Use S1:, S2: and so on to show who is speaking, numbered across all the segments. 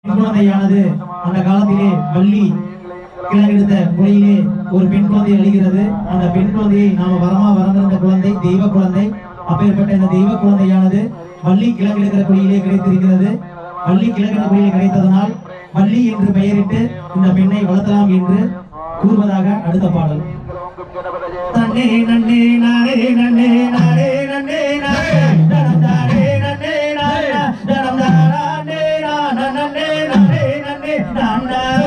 S1: குழந்தையானது அந்த காலத்திலே வள்ளி கிழங்கெடுத்த குழியிலே ஒரு பெண் குழந்தை அழுகிறது. அந்த பெண் குழந்தையை நாம வரமா வரந்திருந்த குழந்தை தெய்வ குழந்தை. அப்பேற்பட்ட இந்த தெய்வ குழந்தையானது வள்ளி கிழங்கெடுக்கிற குழியிலே கிடைத்திருக்கிறது. வள்ளி கிழங்கெடுத்த குழியிலே கிடைத்ததனால் வள்ளி என்று பெயரிட்டு இந்த பெண்ணை வளர்த்தலாம் என்று கூறுவதாக அடுத்த பாடல். நன்னே நன்னே நாரே நன்னே நாரே நன்னே நாரே நன்னே நன்னே நாரே நன்னே நன்னே நாரே நன்னே நாரே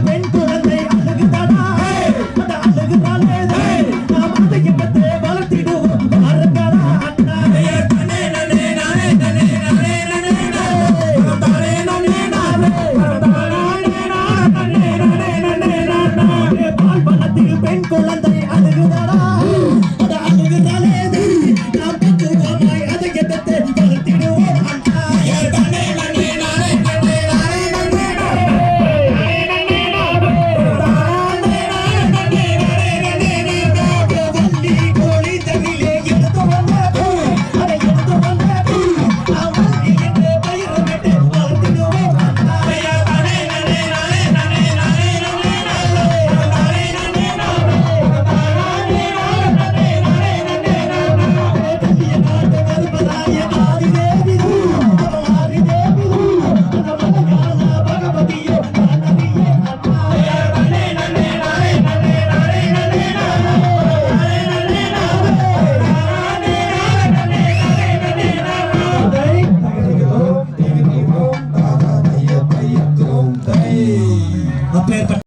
S2: பெண் குழந்தை அழகுதானா, அழகுதானே